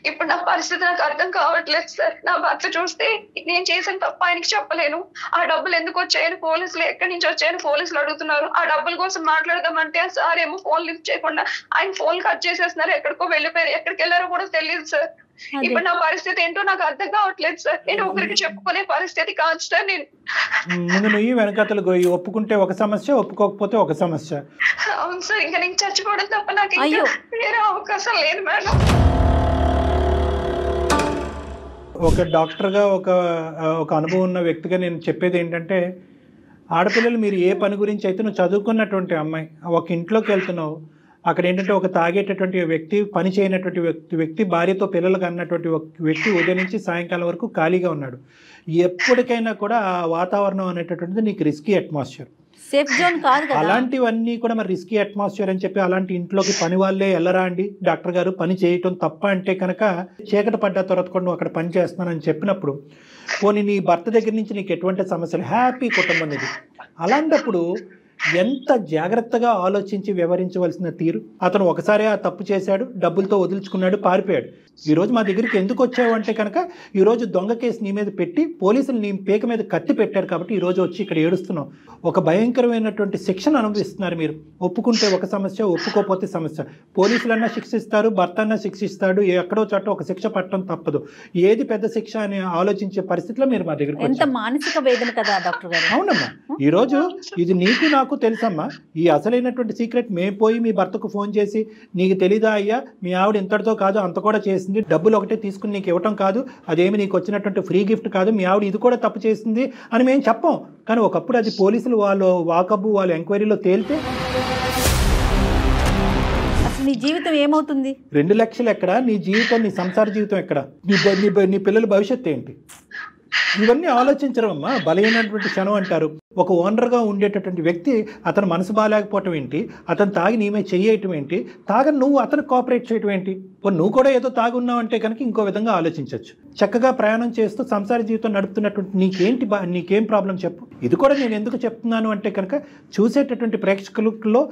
ఇప్పుడు నా పరిస్థితి నాకు అర్థం కావట్లేదు సార్. నా భర్త చూస్తే నేను చేసిన తప్ప ఆయనకి చెప్పలేను. ఆ డబ్బులు ఎందుకు వచ్చాయని పోలీసులు, ఎక్కడి నుంచి వచ్చాయని పోలీసులు అడుగుతున్నారు. ఆ డబ్బుల కోసం మాట్లాడదామంటే సార్ ఏమో ఫోన్ లిఫ్ట్ చేయకుండా ఆయన ఫోన్ కట్ చేసేస్తున్నారు. ఎక్కడికో వెళ్ళిపోయారు, ఎక్కడికి వెళ్ళారో కూడా తెలియదు సార్. ఇప్పుడు నా పరిస్థితి ఏంటో నాకు అర్థం కావట్లేదు సార్. నేను ఒకరికి చెప్పుకునే పరిస్థితి కాదు సార్. నేను ముందు నువ్వు వెనకతలు గోయి, ఒప్పుకుంటే ఒక సమస్య, ఒప్పుకోకపోతే ఒక సమస్య. అవును సార్, ఇంకా నేను చచ్చిపోవడం తప్ప నాకు వేరే అవకాశం లేదు మేడం. ఒక డాక్టర్గా ఒక అనుభవం ఉన్న వ్యక్తిగా నేను చెప్పేది ఏంటంటే, ఆడపిల్లలు మీరు ఏ పని గురించి అయితే నువ్వు చదువుకున్నటువంటి అమ్మాయి ఒక ఇంట్లోకి వెళ్తున్నావు, అక్కడ ఏంటంటే ఒక తాగేటటువంటి వ్యక్తి, పని చేయనటువంటి వ్యక్తి, భార్యతో పిల్లలకు అన్నటువంటి వ్యక్తి ఉదయం నుంచి సాయంకాలం వరకు ఖాళీగా ఉన్నాడు. ఎప్పటికైనా కూడా ఆ వాతావరణం అనేటటువంటిది నీకు రిస్కీ అట్మాస్ఫియర్, సేఫ్ జోన్ కాదు కదా. అలాంటివన్నీ కూడా మరి రిస్కీ అట్మాస్ఫియర్ అని చెప్పి అలాంటి ఇంట్లోకి పని వాళ్ళే వెళ్ళరా అండి? డాక్టర్ గారు పని చేయటం తప్ప అంటే కనుక చీకటి పడ్డ తర్వాత కూడా నువ్వు అక్కడ పని చేస్తున్నానని చెప్పినప్పుడు, పోనీ నీ భర్త దగ్గర నుంచి నీకు ఎటువంటి సమస్యలు, హ్యాపీ కుటుంబం ఇది. అలాంటప్పుడు ఎంత జాగ్రత్తగా ఆలోచించి వ్యవహరించవలసిన తీరు. అతను ఒకసారి ఆ తప్పు చేశాడు, డబ్బులతో వదిలించుకున్నాడు, పారిపోయాడు. ఈరోజు మా దగ్గరికి ఎందుకు వచ్చావు అంటే కనుక, ఈరోజు దొంగ కేసు నీ మీద పెట్టి పోలీసులు నీ పేక మీద కత్తి పెట్టారు కాబట్టి ఈరోజు వచ్చి ఇక్కడ ఏడుస్తున్నావు. ఒక భయంకరమైనటువంటి శిక్షను అనుభవిస్తున్నారు మీరు. ఒప్పుకుంటే ఒక సమస్య, ఒప్పుకోకపోతే సమస్య. పోలీసులన్నా శిక్షిస్తారు, భర్త అన్నా శిక్షిస్తాడు, ఎక్కడో చోట ఒక శిక్ష పట్టడం తప్పదు. ఏది పెద్ద శిక్ష అని ఆలోచించే పరిస్థితిలో మీరు మా దగ్గరికి వచ్చారు. మానసిక వేదన కదా డాక్టర్ గారు. అవునమ్మా, ఈరోజు ఇది నీకు నాకు తెలుసమ్మా. ఈ అసలైనటువంటి సీక్రెట్ మేము పోయి మీ భర్తకు ఫోన్ చేసి, నీకు తెలీదా అయ్యా మీ ఆవిడ ఇంతటితో కాదు అంత కూడా చేసింది, డబ్బులు ఒకటే తీసుకుని నీకు ఇవ్వటం కాదు, అదేమి నీకు వచ్చినటువంటి ఫ్రీ గిఫ్ట్ కాదు, మీ ఆవిడ ఇది కూడా తప్పు చేసింది అని మేము చెప్పం. కానీ ఒకప్పుడు అది పోలీసులు వాళ్ళు వాకబు వాళ్ళు ఎంక్వైరీలో తేలితే నీ జీవితం ఏమవుతుంది? 2 లక్షలు ఎక్కడ, నీ జీవితం, నీ సంసార జీవితం ఎక్కడ, నీ పిల్లల భవిష్యత్తు ఏంటి? ఇవన్నీ ఆలోచించడం అమ్మా. బలహీనటువంటి క్షణం అంటారు. ఒక ఓనర్గా ఉండేటటువంటి వ్యక్తి అతను మనసు బాగాలేకపోవటం ఏంటి, అతను తాగి నీమే చెయ్యటం ఏంటి, తాగని నువ్వు అతను కోఆపరేట్ చేయటం ఏంటి? నువ్వు కూడా ఏదో తాగున్నావు అంటే కనుక ఇంకో విధంగా ఆలోచించవచ్చు. చక్కగా ప్రయాణం చేస్తూ సంసార జీవితం నడుపుతున్నటువంటి నీకేం ప్రాబ్లం చెప్పు. ఇది కూడా నేను ఎందుకు చెప్తున్నాను అంటే కనుక, చూసేటటువంటి ప్రేక్షకులలో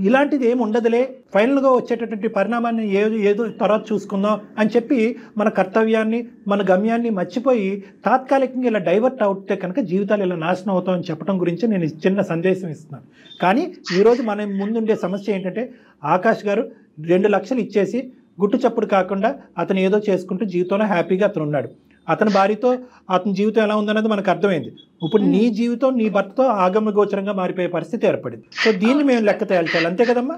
ఇలాంటిది ఏమి ఉండదులే, ఫైనల్గా వచ్చేటటువంటి పరిణామాన్ని ఏదో తర్వాత చూసుకుందాం అని చెప్పి మన కర్తవ్యాన్ని, మన గమ్యాన్ని మర్చిపోయి తాత్కాలికంగా ఇలా డైవర్ట్ అవుతే కనుక జీవితాలు ఇలా నాశనం అవుతామని చెప్పడం గురించి నేను చిన్న సందేశం ఇస్తున్నాను. కానీ ఈరోజు మన ముందుండే సమస్య ఏంటంటే, ఆకాష్ గారు 2 లక్షలు ఇచ్చేసి గుట్టు చప్పుడు కాకుండా అతను ఏదో చేసుకుంటూ జీవితంలో హ్యాపీగా అతను ఉన్నాడు. అతని భార్యతో అతని జీవితం ఎలా ఉందన్నది మనకు అర్థమైంది. ఇప్పుడు నీ జీవితం నీ భర్తతో ఆగమ్య గోచరంగా మారిపోయే పరిస్థితి ఏర్పడింది. సో దీన్ని మేము లెక్క తేల్చాలి, అంతే కదమ్మా?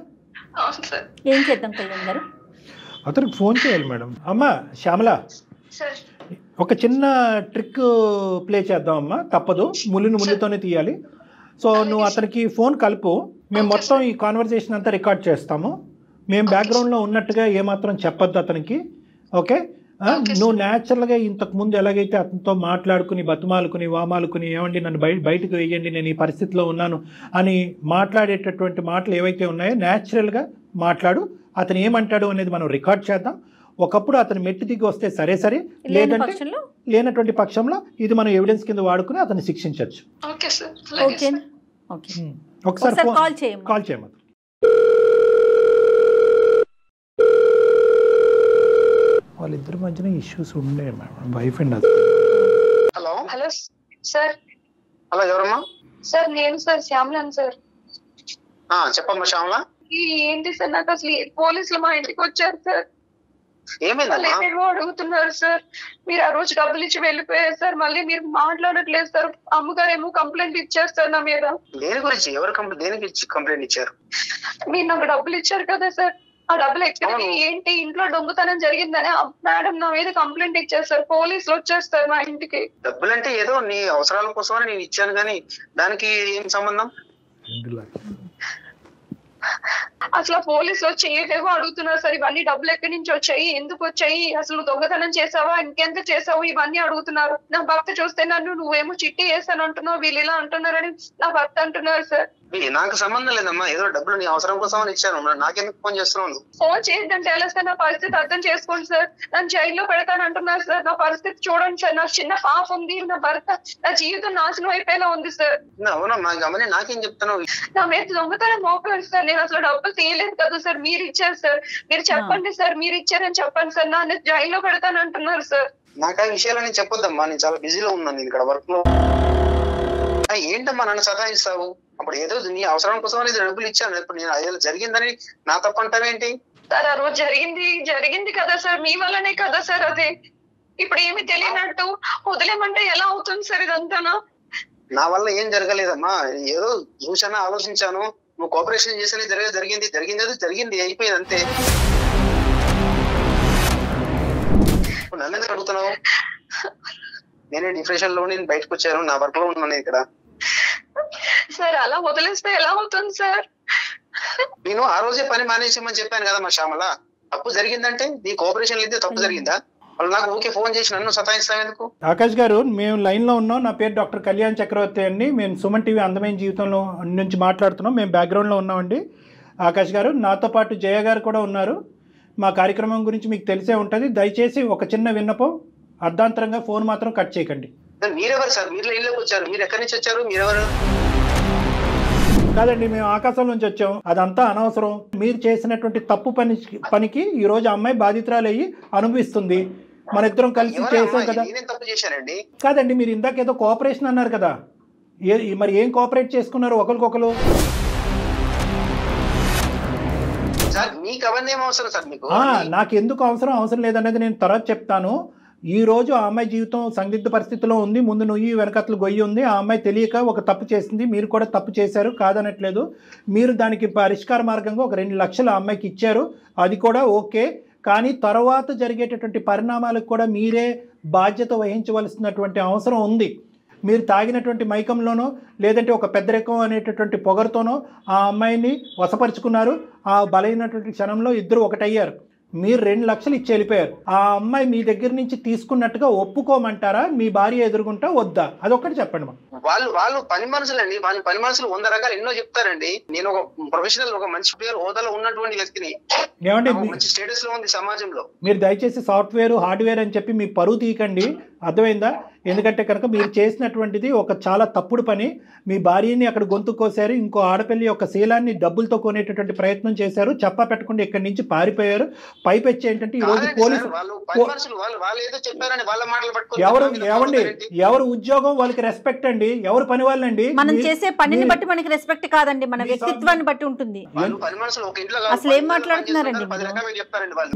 ఏం చేద్దాం కళ్యాణ్ గారు? అతనికి ఫోన్ చేయాలి మేడం. అమ్మా శ్యామల, ఒక చిన్న ట్రిక్ ప్లే చేద్దాం అమ్మా, తప్పదు, ముళ్ళుతోనే తీయాలి. సో నువ్వు అతనికి ఫోన్ కలుపు, మేము మొత్తం ఈ కాన్వర్జేషన్ అంతా రికార్డ్ చేస్తాము. మేము బ్యాక్గ్రౌండ్లో ఉన్నట్టుగా ఏమాత్రం చెప్పొద్దు అతనికి, ఓకే? నువ్వు న్యాచురల్గా ఇంతకుముందు ఎలాగైతే అతనితో మాట్లాడుకుని బతుమాలుకుని వామాలుకుని, ఏమండి నన్ను బయటకు వేయండి, నేను ఈ పరిస్థితిలో ఉన్నాను అని మాట్లాడేటటువంటి మాటలు ఏవైతే ఉన్నాయో న్యాచురల్గా మాట్లాడు. అతను ఏమంటాడు అనేది మనం రికార్డ్ చేద్దాం. ఒకప్పుడు అతను మెట్టు దిగి వస్తే సరే, లేనటువంటి పక్షంలో ఇది మనం ఎవిడెన్స్ కింద వాడుకుని అతన్ని శిక్షించవచ్చు. ఒకసారి కాల్ చేయమా. వాళ్ళిద్దరి మధ్యన ఇష్యూస్ ఉండే madam, wife and husband. Hello sir. Hello, ఎవరమ్మా? సార్ నేను సార్ శ్యామలాని సార్. చెప్పమ్మా శ్యామల. ఏంటి సార్, నాకు అసలు పోలీసులు మా ఇంటికి వచ్చారు సార్. ఏమైందమ్మా? అడుగుతున్నారు సార్, మీరు ఆ రోజు డబ్బులు ఇచ్చి వెళ్ళిపోయారు సార్, మళ్ళీ మీరు మాట్లాడట్లేదు సార్. అమ్మగారేమో కంప్లైంట్ ఇచ్చారు సార్ నా మీద. దేని గురించి? ఎవరు దేనికి కంప్లైంట్ ఇచ్చారు? మీరు నాకు డబ్బులు ఇచ్చారు కదా సార్, ఆ డబ్బులు ఎక్కడికి ఏంటి ఇంట్లో దొంగతనం జరిగిందని మేడం నా మీద కంప్లైంట్ ఇచ్చేస్తారు, పోలీసులు వచ్చేస్తారు మా ఇంటికి. డబ్బులంటే ఏదో నీ అవసరాల కోసమని నేను ఇచ్చాను కానీ దానికి ఏం సంబంధం? అసలు పోలీసులు వచ్చి ఏదేవో అడుగుతున్నారు సార్, ఇవన్నీ డబ్బులు ఎక్కడి నుంచి వచ్చాయి, ఎందుకు వచ్చాయి, అసలు దొంగతనం చేసావా, ఇంకెంత చేసావు, ఇవన్నీ అడుగుతున్నారు. నా భర్త చూస్తే నన్ను నువ్వేమో చిట్టి వేస్తాను అంటున్నావు, వీళ్ళు ఇలా అంటున్నారని నా భర్త అంటున్నారు సార్. నాకు సంబంధం లేదమ్మా, ఏదో డబ్బులు నీ అవసరం కోసం ఇచ్చాను, నాకెందుకు ఫోన్ చేస్తున్నావు? ఫోన్ చేయదంటే ఎలా సార్? నా పరిస్థితి అర్థం చేసుకోండి సార్, నన్ను జైల్లో పెడతాను అంటున్నారు సార్. నా పరిస్థితి చూడండి సార్, నా చిన్న పాప ఉంది, నా భర్త, నా జీవితం నాశనం అయిపోయేలా ఉంది సార్. అవునమ్మా గమని నాకేం చెప్తున్నావు? నా మీద దొంగతనం మోపలేదు సార్, నేను అసలు డబ్బులు తీయలేదు కదా సార్, మీరు ఇచ్చారు సార్, మీరు చెప్పండి సార్, మీరు ఇచ్చారని చెప్పండి సార్, నన్ను జైల్లో పెడతాను అంటున్నారు సార్. నాకు ఆ విషయాలని చెప్పొద్దమ్మా, నేను చాలా బిజీలో ఉన్నాను, నేను ఇక్కడ వర్క్ లో. ఏంటమ్మా నన్ను సతాయిస్తావు? అప్పుడు ఏదో నీ అవసరం కోసం అనేది డబ్బులు ఇచ్చాను, ఇప్పుడు నేను అది జరిగిందని నా తప్పు అంటావేంటి? సార్ ఆ రోజు జరిగింది కదా సార్, మీ వల్లనే కదా సార్ అదే. ఇప్పుడు ఏమి తెలియనట్టు వదిలేమంటే ఎలా అవుతుంది సార్ ఇదంతానా? నా వల్ల ఏం జరగలేదమ్మా, ఏదో చూసాను, ఆలోచించాను, నువ్వు కోఆపరేషన్ చేసేది జరిగింది అయిపోయింది అంతే. నన్ను ఎందుకు అడుగుతున్నావు? నేనే డిప్రెషన్ లో నేను బయటకు వచ్చాను, నా వర్క్ లో ఉన్నాను ఇక్కడ. సార్ అలా వదిలేస్తే ఎలా అవుతుంది సార్? నేను ఆ రోజే పని మానేసామని చెప్పాను కదా మా శ్యామల. తప్పు జరిగిందంటే నీ కోఆపరేషన్ అయితే తప్పు జరిగిందా? వాళ్ళు నాకు ఊకే ఫోన్ చేసి నన్ను సతాయిస్తాం ఎందుకు? ఆకాష్ గారు, మేము లైన్ లో ఉన్నాం. నా పేరు డాక్టర్ కళ్యాణ్ చక్రవర్తి అండి. మేము సుమన్ టీవీ అందమైన జీవితంలో నుంచి మాట్లాడుతున్నాం. మేము బ్యాక్గ్రౌండ్ లో ఉన్నామండి. ఆకాష్ గారు, నాతో పాటు జయ గారు కూడా ఉన్నారు. మా కార్యక్రమం గురించి మీకు తెలిసే ఉంటుంది. దయచేసి ఒక చిన్న విన్నపం, అర్ధాంతరంగా ఫోన్ మాత్రం కట్ చేయకండి. మీరెవరు సార్? మీరు లైన్లోకి వచ్చారు, మీరు ఎక్కడి నుంచి వచ్చారు? మీరెవరు? కాదండి, మేము ఆకాశం నుంచి వచ్చాం. అదంతా అనవసరం. మీరు చేసినటువంటి తప్పు పనికి ఈ రోజు అమ్మాయి బాధితురాలయ్యి అనుభవిస్తుంది. మన ఇద్దరం కలిసి చేసాం కదా. తప్పు చేశారండి? కాదండి, మీరు ఇందాక ఏదో కోఆపరేషన్ అన్నారు కదా, మరి ఏం కోఆపరేట్ చేసుకున్నారు ఒకరికొకరు? మీకు అవన్నీ ఏం అవసరం సార్? మీకు నాకు ఎందుకు అవసరం లేదనేది నేను తర్వాత చెప్తాను. ఈ రోజు ఆ అమ్మాయి జీవితం సందిగ్ధ పరిస్థితిలో ఉంది. ముందు నుయ్యి వెనకట్లు గొయ్యి ఉంది. ఆ అమ్మాయి తెలియక ఒక తప్పు చేసింది. మీరు కూడా తప్పు చేశారు, కాదనట్లేదు. మీరు దానికి పరిష్కార మార్గంగా ఒక 2 లక్షలు ఆ అమ్మాయికి ఇచ్చారు, అది కూడా ఓకే. కానీ తర్వాత జరిగేటటువంటి పరిణామాలకు కూడా మీరే బాధ్యత వహించవలసినటువంటి అవసరం ఉంది. మీరు తాగినటువంటి మైకంలోనో లేదంటే ఒక పెద్దరికం అనేటటువంటి పొగరుతోనో ఆ అమ్మాయిని వశపరుచుకున్నారు. ఆ బలైనటువంటి క్షణంలో ఇద్దరు ఒకటయ్యారు. మీరు 2 లక్షలు ఇచ్చి వెళ్ళిపోయారు. ఆ అమ్మాయి మీ దగ్గర నుంచి తీసుకున్నట్టుగా ఒప్పుకోమంటారా? మీ భార్య ఎదురుగుంటా వద్దా? అదొక్కటి చెప్పండి. వాళ్ళు పని మనుషులండి. వాళ్ళ పని మనుషులు 100 రకాలు ఎన్నో చెప్తారండి. నేను ఒక ప్రొఫెషనల్, ఒక మంచి పేరు హోదాలో ఉన్నటువంటి వ్యక్తిని, ఏమండి మంచి స్టేటస్ లో ఉంది సమాజంలో. మీరు దయచేసి సాఫ్ట్వేర్ హార్డ్వేర్ అని చెప్పి మీ పరువు తీయకండి, అర్థమైందా? ఎందుకంటే కనుక మీరు చేసినటువంటిది ఒక చాలా తప్పుడు పని. మీ భార్యని అక్కడ గొంతు కోసారు, ఇంకో ఆడపిల్లి యొక్క శీలాన్ని డబ్బులతో కొనేటటువంటి ప్రయత్నం చేశారు, చెప్పా పెట్టకుండా ఇక్కడి నుంచి పారిపోయారు. పైపెచ్చి ఏంటంటే ఈ రోజు పోలీసు ఎవరు ఉద్యోగం వాళ్ళకి రెస్పెక్ట్ అండి, ఎవరు పని వాళ్ళండి. మనం చేసే పనిని బట్టి మనకి రెస్పెక్ట్ కాదండి, మన వ్యక్తిత్వాన్ని బట్టి ఉంటుంది. అసలు ఏం మాట్లాడుతున్నారండి?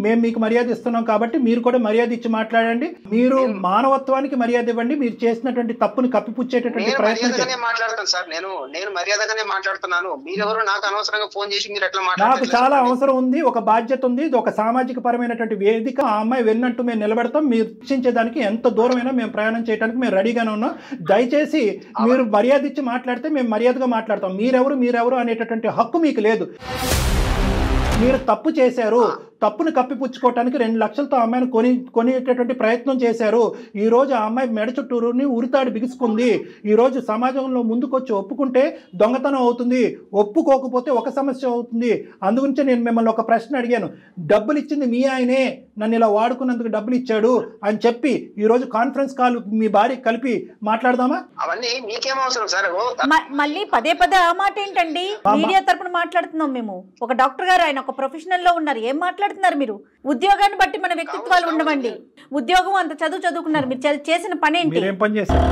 మేము మీకు మర్యాద ఇస్తున్నాం కాబట్టి మీరు కూడా మర్యాద ఇచ్చి మాట్లాడండి. మీరు మానవత్వానికి మర్యాద ఇవ్వండి. మీరు చేసినటువంటి తప్పుని కప్పిపుచ్చేటటువంటి ప్రయత్నం మాట్లాడతాను సార్. నేను మర్యాదగానే మాట్లాడుతున్నాను. మీరెవరు నాకు అనవసరంగా ఫోన్ చేసి మీరు ఎట్లా నాకు చాలా అవసరం ఉంది, ఒక బాధ్యత ఉంది, ఇది ఒక సామాజిక పరమైనటువంటి వేదిక. ఆ అమ్మాయి వెళ్ళినట్టు మేము నిలబెడతాం. మీరు రక్షించేదానికి ఎంత దూరమైనా మేము ప్రయాణం చేయడానికి మేము రెడీగానే ఉన్నాం. దయచేసి మీరు మర్యాద ఇచ్చి మాట్లాడితే మేము మర్యాదగా మాట్లాడతాం. మీరెవరు అనేటటువంటి హక్కు మీకు లేదు. మీరు తప్పు చేశారు, తప్పును కప్పిపుచ్చుకోవటానికి 2 లక్షలతో అమ్మాయిని కొనేటటువంటి ప్రయత్నం చేశారు. ఈరోజు ఆ అమ్మాయి మెడ చుట్టూరుని ఉరితాడు బిగుసుకుంది. ఈరోజు సమాజంలో ముందుకొచ్చి ఒప్పుకుంటే దొంగతనం అవుతుంది, ఒప్పుకోకపోతే ఒక సమస్య అవుతుంది. అందుగురించి నేను మిమ్మల్ని ఒక ప్రశ్న అడిగాను. డబ్బులు ఇచ్చింది మీ ఆయనే, నన్ను ఇలా వాడుకున్నందుకు డబ్బులు ఇచ్చాడు అని చెప్పి ఈరోజు కాన్ఫరెన్స్ కాల్ మీ భార్య కలిపి మాట్లాడదామా? అవన్నీ మీకేం అవసరం సార్? మళ్ళీ పదే ఆ మాట ఏంటండి? మీడియా తరపున మాట్లాడుతున్నాం మేము. ఒక డాక్టర్ గారు, ఆయన ఒక ప్రొఫెషనల్ లో ఉన్నారు. ఏం మాట్లాడుతున్నారు మీరు? ఉద్యోగాన్ని బట్టి మన వ్యక్తిత్వాలు ఉండవండి. ఉద్యోగం అంత చదువుకున్నారు, మీరు చేసిన పని ఏంటి? మీరేం పని చేశారు?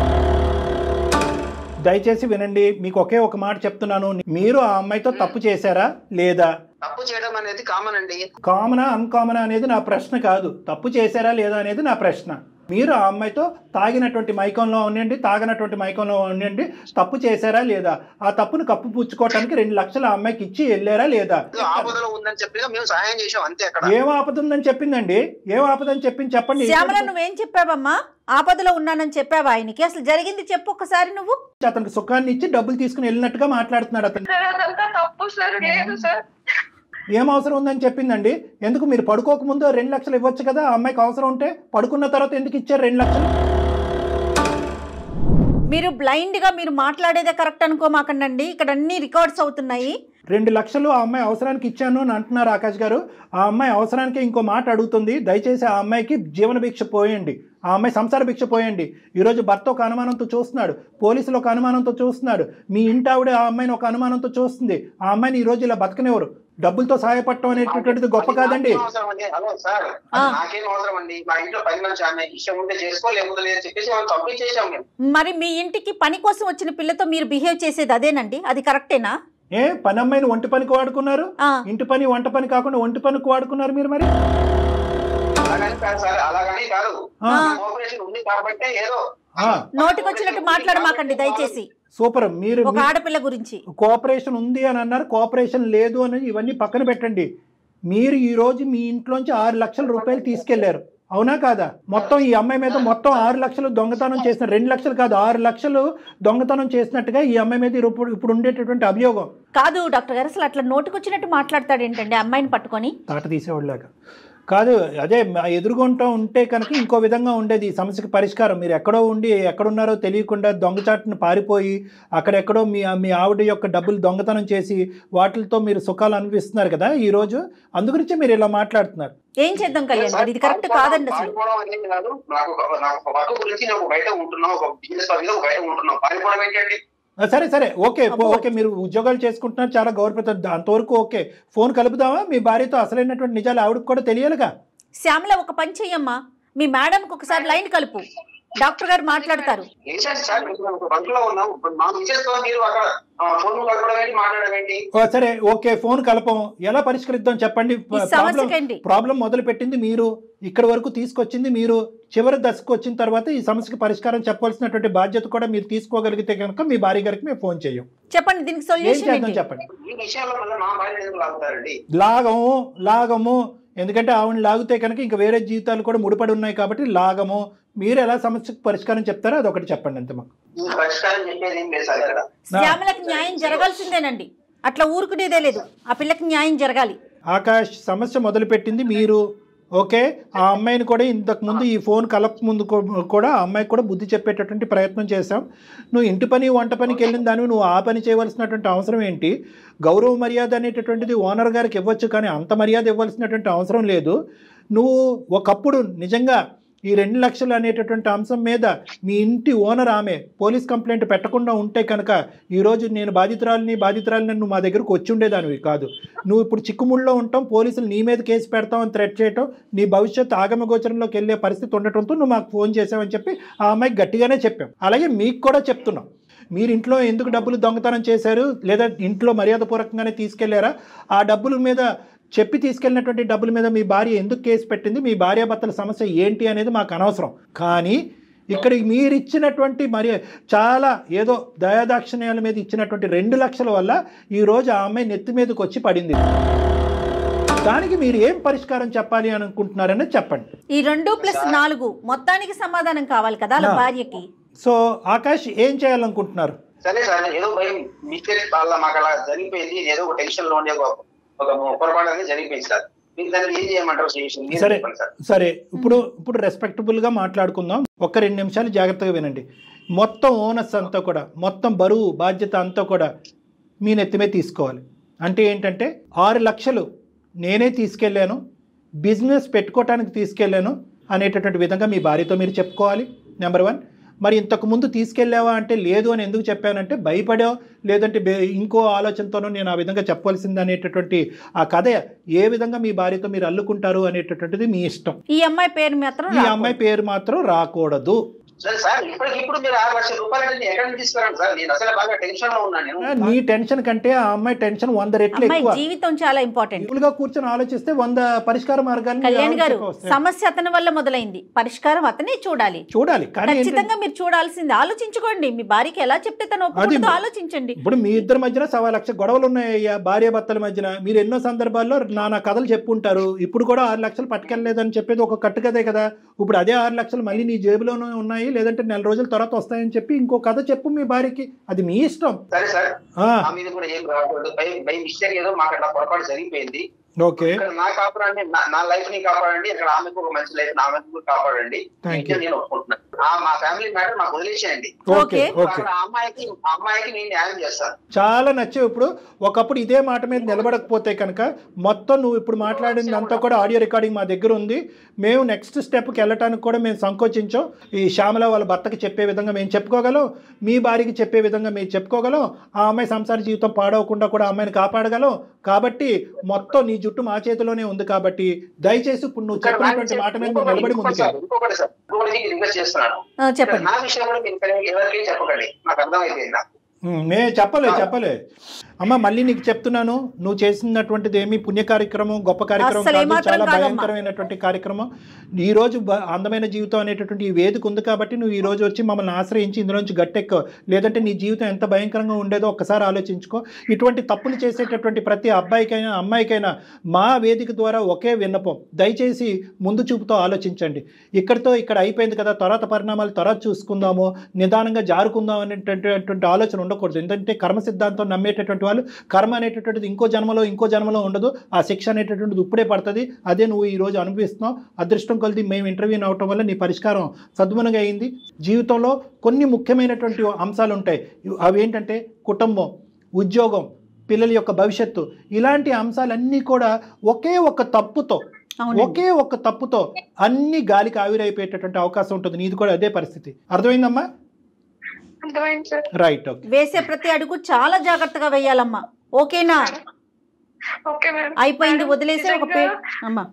దయచేసి వినండి, మీకు ఒకే ఒక మాట చెప్తున్నాను. మీరు ఆ అమ్మాయితో తప్పు చేశారా లేదా? తప్పు చేయడం అనేది కామన్ అండి. కామనా అన్కామనా అనేది నా ప్రశ్న కాదు. తప్పు చేశారా లేదా అనేది నా ప్రశ్న. మీరు ఆ అమ్మాయితో తాగినటువంటి మైకంలో ఉండండి, తాగినటువంటి మైకంలో ఉండండి, తప్పు చేశారా లేదా, ఆ తప్పును కప్పు పుచ్చుకోవటానికి 2 లక్షలు ఆ అమ్మాయికి ఇచ్చి వెళ్ళారా లేదా? ఆపదలో ఉందని చెప్పి మేము సహాయం చేసాం అంతే. అక్కడ ఏం ఆపదుందని చెప్పిందండి, ఏం ఆపదని చెప్పింది చెప్పండి. శ్యామల నువ్వేం చెప్పావమ్మా? ఆపదలో ఉన్నానని చెప్పావా ఆయనకి? అసలు జరిగింది చెప్పు ఒక్కసారి నువ్వు. అతనికి సుఖాన్ని ఇచ్చి డబ్బులు తీసుకుని వెళ్ళినట్టుగా మాట్లాడుతున్నాడు అతను. అదంతా తప్పు సార్. లేదు సార్. ఏం అవసరం ఉందని చెప్పిందండి? ఎందుకు మీరు పడుకోకముందు 2 లక్షలు ఇవ్వచ్చు కదా ఆ అమ్మాయికి అవసరం ఉంటే? పడుకున్న తర్వాత ఎందుకు ఇచ్చారు 2 లక్షలు? మీరు బ్లైండ్గా మీరు మాట్లాడేదే కరెక్ట్ అనుకోమాకండి, ఇక్కడ అన్ని రికార్డ్స్ అవుతున్నాయి. 2 లక్షలు ఆ అమ్మాయి అవసరానికి ఇచ్చాను అని అంటున్నారు ఆకాష్ గారు. ఆ అమ్మాయి అవసరానికి ఇంకో మాట అడుగుతుంది. దయచేసి ఆ అమ్మాయికి జీవన భిక్ష పోయండి, ఆ అమ్మాయి సంసార భిక్ష పోయండి. ఈరోజు భర్త ఒక అనుమానంతో చూస్తున్నాడు, పోలీసులు ఒక అనుమానంతో చూస్తున్నాడు, మీ ఇంటి ఆవిడ ఆ అమ్మాయిని ఒక అనుమానంతో చూస్తుంది. ఆ అమ్మాయిని ఈరోజు ఇలా బతకనివ్వరు. డబ్బులతో సహాయపడటం అనేటటువంటిది గొప్ప కాదండి. హలో సార్, నాకేం అవసరం అండి? మా ఇంట్లో 10 మంది అమ్మాయి ఇష్టం ఉంటే చేసుకోలేకపోతే లేదని చెప్పేసి వాళ్ళు కంప్లీట్ చేసాం మేము. మరి మీ ఇంటికి పని కోసం వచ్చిన పిల్లతో మీరు బిహేవ్ చేసేది అదేనండి? అది కరెక్టేనా? ఏ పని అమ్మాయిని ఒంటి పనికి వాడుకున్నారు, ఇంటి పని వంట పని కాకుండా ఒంటి పనికి వాడుకున్నారు మీరు. మరి అలాగని కాదు సార్, అలాగని కాదు. కోఆపరేషన్ ఉంది కాబట్టి ఏదో నోటికి వచ్చినట్టు మాట్లాడమాకండి దయచేసి. సూపర్. మీరు ఒక ఆడపిల్ల గురించి కోఆపరేషన్ ఉంది అని అన్నారు, కోఆపరేషన్ లేదు అని ఇవన్నీ పక్కన పెట్టండి. మీరు ఈ రోజు మీ ఇంట్లోంచి 6 లక్షల రూపాయలు తీసుకెళ్లారు, అవునా కాదా? మొత్తం ఈ అమ్మాయి మీద మొత్తం 6 లక్షలు దొంగతనం చేసిన, 2 లక్షలు కాదు 6 లక్షలు దొంగతనం చేసినట్టుగా ఈ అమ్మాయి మీద ఇప్పుడు ఉండేటటువంటి అభియోగం. కాదు డాక్టర్ గారు, అసలు అట్లా నోటికి వచ్చినట్టు మాట్లాడతాడు ఏంటండి అమ్మాయిని పట్టుకొని? తాట తీసేవాళ్ళగా కాదు, అదే ఎదురుగుంటూ ఉంటే కనుక ఇంకో విధంగా ఉండేది ఈ సమస్యకి పరిష్కారం. మీరు ఎక్కడో ఉండి ఎక్కడున్నారో తెలియకుండా దొంగచాటును పారిపోయి అక్కడెక్కడో మీ ఆవిడ యొక్క డబ్బులు దొంగతనం చేసి వాటితో మీరు సుఖాలు అనిపిస్తున్నారు కదా ఈరోజు. అందుగురించి మీరు ఇలా మాట్లాడుతున్నారు. ఏం చేద్దాం కళ్యాణ్ గారు, ఇది కరెక్ట్ కాదండి అసలు. సరే సరే ఓకే ఓకే, మీరు ఉద్యోగాలు చేసుకుంటున్నారు, చాలా గౌరవప్రదం, అంతవరకు ఓకే. ఫోన్ కలుపుదామా మీ భార్యతో? అసలైనటువంటి నిజాలు ఆవిడకి కూడా తెలియాలిగా. శ్యామల ఒక పని చెయ్యమ్మా, మీ మేడంకి ఒకసారి లైన్ కలుపు, డాక్టర్ గారు మాట్లాడతారు. సరే ఓకే, ఫోన్ కలపం, ఎలా పరిష్కరిద్దాం చెప్పండి. ప్రాబ్లం మొదలు పెట్టింది మీరు, ఇక్కడి వరకు తీసుకొచ్చింది మీరు, చివరి దశకు వచ్చిన తర్వాత ఈ సమస్యకు పరిష్కారం చెప్పాల్సినటువంటి బాధ్యత కూడా మీరు తీసుకోగలిగితే కనుక మీ భార్య గారికి మేము ఫోన్ చేయం. చెప్పండి దీనికి సొల్యూషన్ చెప్పండి. లాగము ఎందుకంటే ఆవిడ లాగితే కనుక ఇంకా వేరే జీవితాలు కూడా ముడిపడి ఉన్నాయి కాబట్టి లాగము. మీరు ఎలా సమస్యకు పరిష్కారం చెప్తారో అదొకటి చెప్పండి అంతే. మాకు శ్యామలకు న్యాయం జరగాల్సిందేనండి, అట్లా ఊరుకునేదే లేదు, ఆ పిల్లకి న్యాయం జరగాలి. ఆకాష్, సమస్య మొదలుపెట్టింది మీరు, ఓకే. ఆ అమ్మాయిని కూడా ఇంతకుముందు ఈ ఫోన్ కలప ముందు కూడా ఆ అమ్మాయికి కూడా బుద్ధి చెప్పేటటువంటి ప్రయత్నం చేశాం. నువ్వు ఇంటి పని వంట పనికి వెళ్ళిన దాన్ని నువ్వు ఆ పని చేయవలసినటువంటి అవసరం ఏంటి? గౌరవ మర్యాద అనేటటువంటిది ఓనర్ గారికి ఇవ్వచ్చు, కానీ అంత మర్యాద ఇవ్వాల్సినటువంటి అవసరం లేదు. నువ్వు ఒకప్పుడు నిజంగా ఈ 2 లక్షలు అనేటటువంటి అంశం మీద మీ ఇంటి ఓనర్ ఆమె పోలీస్ కంప్లైంట్ పెట్టకుండా ఉంటే కనుక ఈరోజు నేను బాధితురాలిని నువ్వు మా దగ్గరకు వచ్చి ఉండేదానివి కాదు. నువ్వు ఇప్పుడు చిక్కుముళ్ళలో ఉంటాం, పోలీసులు నీ మీద కేసు పెడతామని థ్రెట్ చేయటం, నీ భవిష్యత్తు ఆగమగోచరంలోకి వెళ్ళే పరిస్థితి ఉండటంతో నువ్వు మాకు ఫోన్ చేసావని చెప్పి ఆ అమ్మాయికి గట్టిగానే చెప్పాం. అలాగే మీకు కూడా చెప్తున్నాం, మీరు ఇంట్లో ఎందుకు డబ్బులు దొంగతనం చేశారు, లేదా ఇంట్లో మర్యాదపూర్వకంగానే తీసుకెళ్లారా, ఆ డబ్బుల మీద చెప్పి తీసుకెళ్ళినటువంటి డబ్బుల మీద మీ భార్య ఎందుకు కేసు పెట్టింది, మీ భార్యాభర్తల సమస్య ఏంటి అనేది మాకు అనవసరం. కానీ ఇక్కడ మీరు ఇచ్చినటువంటి చాలా ఏదో దయాదాక్షిణ్యాల మీద ఇచ్చినటువంటి 2 లక్షల వల్ల ఈరోజు ఆ అమ్మాయి నెత్తి మీదకి వచ్చి పడింది. దానికి మీరు ఏం పరిష్కారం చెప్పాలి అని అనుకుంటున్నారని చెప్పండి. ఈ 2+4 మొత్తానికి సమాధానం కావాలి కదా భార్యకి. సో ఆకాష్ ఏం చేయాలనుకుంటున్నారు? సరే సార్, ఏదో మిస్టేక్ వల్ల మాకు అలా జరిగిపోయింది, ఏదో ఒక టెన్షన్ లో ఉండే ఒక పొరపాటు అనేది జరిగిపోయింది సార్. మీరు దాన్ని ఏం చేయమంటారు? సరే సరే, ఇప్పుడు రెస్పెక్టబుల్ గా మాట్లాడుకుందాం. 1-2 నిమిషాలు జాగ్రత్తగా వినండి. మొత్తం ఓనర్స్ అంతా కూడా, మొత్తం బరువు బాధ్యత అంతా కూడా మీ నెత్తిమే తీసుకోవాలి. అంటే ఏంటంటే 6 లక్షలు నేనే తీసుకెళ్ళాను, బిజినెస్ పెట్టుకోవటానికి తీసుకెళ్ళాను అనేటటువంటి విధంగా మీ భార్యతో మీరు చెప్పుకోవాలి. నెంబర్ 1. మరి ఇంతకు ముందు తీసుకెళ్ళావా అంటే లేదు అని ఎందుకు చెప్పానంటే భయపడో లేదంటే ఇంకో ఆలోచనతోనో నేను ఆ విధంగా చెప్పవలసింది అనేటటువంటి ఆ కథ ఏ విధంగా మీ భార్యతో మీరు అల్లుకుంటారు అనేటటువంటిది మీ ఇష్టం. ఈ అమ్మాయి పేరు మాత్రం రాకూడదు. సరే సార్, ఇప్పుడు మీరు 6 లక్షల రూపాయలు అంటే నేను ఎక్కడ నుంచి తీసుకురాను సార్? నేను అసలు బాగా టెన్షన్ లో ఉన్నాను. నీ టెన్షన్ కంటే ఆ అమ్మాయి టెన్షన్ 100 రెట్లు ఎక్కువ. జీవితం చాలా ఇంపార్టెంట్. గా కూర్చొని ఆలోచిస్తే 100 పరిష్కార మార్గాలు. కళ్యాణ్ గారు, సమస్య అతని వల్ల మొదలైంది, పరిష్కారం అతనే చూడాలి. ఖచ్చితంగా మీరు చూడాల్సింది. ఆలోచించుకోండి, మీ భార్యకి ఎలా చెప్తే తను ఒప్పుకుంటుందో ఆలోచించండి. ఇప్పుడు మీ ఇద్దరి మధ్యన 1,00,000 గొడవలు ఉన్నాయ్యా, భార్య భర్తల మధ్యన. మీరు ఎన్నో సందర్భాల్లో నా కథలు చెప్పుంటారు. ఇప్పుడు కూడా 6 లక్షలు పట్టుకెళ్ళలేదని చెప్పేది ఒక కట్టుకదే కదా. ఇప్పుడు అదే 6 లక్షలు మళ్ళీ నీ జేబులోనే ఉన్నాయి, లేదంటే నెల రోజుల తర్వాత వస్తాయని చెప్పి ఇంకో కథ చెప్పు మీ భార్యకి. అది మీ ఇష్టం. సరే సార్, మీద కూడా ఏం రాకూడదు. బై మిస్టేక్ ఏదో మాకు అట్లా పొరపాటు జరిగిపోయింది. ఓకే, నా కాపాడండి, నా లైఫ్ ని కాపాడండి, ఇక్కడ ఆమెకు ఒక మంచి లైఫ్, ఆమెకు కాపాడండి. నేను ఒప్పుకుంటున్నాను. మా ఫ్యామిలీ మ్యాటర్ మాకు వదిలేసేయండి. అమ్మాయికి నేను న్యాయం చేస్తాను. చాలా నచ్చావు. ఇప్పుడు ఒకప్పుడు ఇదే మాట మీద నిలబడకపోతే కనుక మొత్తం నువ్వు ఇప్పుడు మాట్లాడింది అంతా కూడా ఆడియో రికార్డింగ్ మా దగ్గర ఉంది. మేము నెక్స్ట్ స్టెప్కి వెళ్ళటానికి కూడా మేము సంకోచించాం. ఈ శ్యామల వాళ్ళ భర్తకి చెప్పే విధంగా మేము చెప్పుకోగలం, మీ భార్యకి చెప్పే విధంగా మేము చెప్పుకోగలం, ఆ అమ్మాయి సంసార జీవితం పాడవకుండా కూడా అమ్మాయిని కాపాడగలం. కాబట్టి మొత్తం నీ జుట్టు మా చేతిలోనే ఉంది. కాబట్టి దయచేసి ఇప్పుడు నువ్వు చెప్పినటువంటి మాట మీద నిలబడి ముందుకు చెప్పండి. నా విషయంలో ఎవరికి చెప్పకండి, నాకు అర్థమైపోయిందా? చెప్పలే అమ్మ, మళ్ళీ నీకు చెప్తున్నాను, నువ్వు చేసినటువంటిది ఏమి పుణ్య కార్యక్రమం, గొప్ప కార్యక్రమం కాదు, చాలా భయంకరమైనటువంటి కార్యక్రమం. ఈ రోజు అందమైన జీవితం అనేటటువంటి ఈ వేదిక ఉంది కాబట్టి నువ్వు ఈ రోజు వచ్చి మమ్మల్ని ఆశ్రయించి ఇందులోంచి గట్టెక్కో. లేదంటే నీ జీవితం ఎంత భయంకరంగా ఉండేదో ఒక్కసారి ఆలోచించుకో. ఇటువంటి తప్పులు చేసేటటువంటి ప్రతి అబ్బాయికైనా అమ్మాయికైనా మా వేదిక ద్వారా ఒకే విన్నపం, దయచేసి ముందు చూపుతో ఆలోచించండి. ఇక్కడ అయిపోయింది కదా, తర్వాత పరిణామాలు తర్వాత చూసుకుందాము, నిదానంగా జారుకుందాం అనేటటువంటి ఆలోచన ఉండకూడదు. ఎందుకంటే కర్మ సిద్ధాంతం నమ్మేటటువంటి వాళ్ళు కర్మ అనేటటువంటిది ఇంకో జన్మలో ఉండదు. ఆ శిక్ష అనేటటువంటిది ఇప్పుడే పడుతుంది. అదే నువ్వు ఈ రోజు అనుభవిస్తున్నావు. అదృష్టం కొలిది మేము ఇంటర్వ్యూ అవటం వల్ల నీ పరిష్కారం సద్గుణంగా అయింది. జీవితంలో కొన్ని ముఖ్యమైనటువంటి అంశాలు ఉంటాయి. అవి ఏంటంటే కుటుంబం, ఉద్యోగం, పిల్లల యొక్క భవిష్యత్తు, ఇలాంటి అంశాలన్నీ కూడా ఒకే ఒక తప్పుతో అన్ని గాలికి ఆవిరైపోయేటటువంటి అవకాశం ఉంటుంది. నీది కూడా అదే పరిస్థితి. అర్థమైందమ్మా? రైట్. ఓకే, వేసే ప్రతి అడుగు చాలా జాగ్రత్తగా వేయాలమ్మా. ఓకేనా? అయిపోయింది, వదిలేసే ఒక అమ్మా.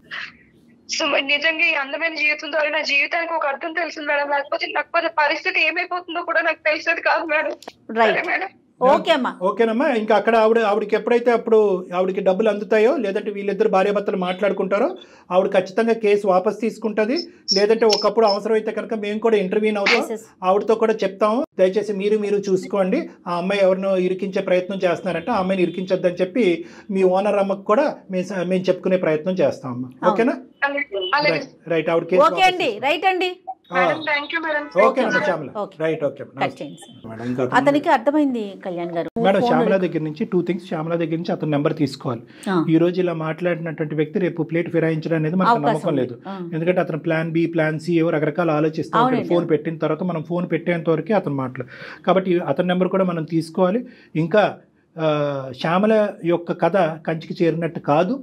నిజంగా ఈ అందమైన జీవితం ద్వారా నా జీవితానికి ఒక అర్థం తెలుస్తుంది మేడం. లేకపోతే పరిస్థితి ఏమైపోతుందో కూడా నాకు తెలిసేది కాదు మేడం. Right madam. ఓకేనమ్మా. ఇంకా అక్కడ ఆవిడకి ఎప్పుడైతే అప్పుడు ఆవిడకి డబ్బులు అందుతాయో, లేదంటే వీళ్ళిద్దరు భార్యాభర్తలు మాట్లాడుకుంటారో, ఆవిడ ఖచ్చితంగా కేసు వాపస్ తీసుకుంటుంది. లేదంటే ఒకప్పుడు అవసరమైతే కనుక మేము కూడా ఇంటర్వ్యూ అవుతాం, ఆవిడతో కూడా చెప్తాము. దయచేసి మీరు చూసుకోండి, ఆ అమ్మాయి ఎవరినో ఇరికించే ప్రయత్నం చేస్తున్నారంటే ఆ అమ్మాయిని ఇరికించొద్దని చెప్పి మీ ఓనర్ అమ్మకు కూడా మేము చెప్పుకునే ప్రయత్నం చేస్తాం అమ్మా. ఓకేనా? రైట్. ఆవిడ కేసు అతనికి అర్థమైంది కళ్యాణ్ గారు. మేడం, శ్యామల దగ్గర నుంచి 2 థింగ్స్. శ్యామల దగ్గర నుంచి అతని నెంబర్ తీసుకోవాలి. ఈ రోజు ఇలా మాట్లాడినటువంటి వ్యక్తి రేపు ప్లేట్ ఫిరాయించడం అనేది మనకు నమ్మకం లేదు. ఎందుకంటే అతను ప్లాన్ బి, ప్లాన్ సి ఏవో రకరకాల ఆలోచిస్తూ ఉంటాడు. ఫోన్ పెట్టిన తర్వాత మనం ఫోన్ పెట్టేంత వరకే అతను మాట్లాడు. కాబట్టి అతని నెంబర్ కూడా మనం తీసుకోవాలి. ఇంకా శ్యామల యొక్క కథ కంచికి చేరినట్టు కాదు.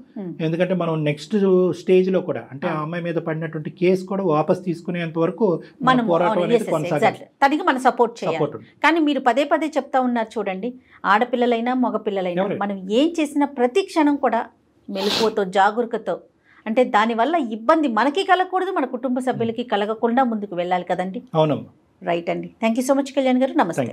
ఎందుకంటే మనం నెక్స్ట్ స్టేజ్లో కూడా, అంటే ఆ అమ్మాయి మీద పడినటువంటి కేసు కూడా వాపస్ తీసుకునేంత వరకు మన పోరాటం అనేది కొనసాగాలి. తనకి మనం సపోర్ట్ చేయాలి. కానీ మీరు పదే చెప్తా ఉన్నారు చూడండి, ఆడపిల్లలైనా మగపిల్లలైనా మనం ఏం చేసినా ప్రతి క్షణం కూడా మెలకువతో, జాగరూకతో, అంటే దానివల్ల ఇబ్బంది మనకి కలగకూడదు, మన కుటుంబ సభ్యులకి కలగకుండా ముందుకు వెళ్ళాలి కదండి. అవునమ్మా. రైట్ అండి. Thank you so much Kalyan గారు. నమస్తే.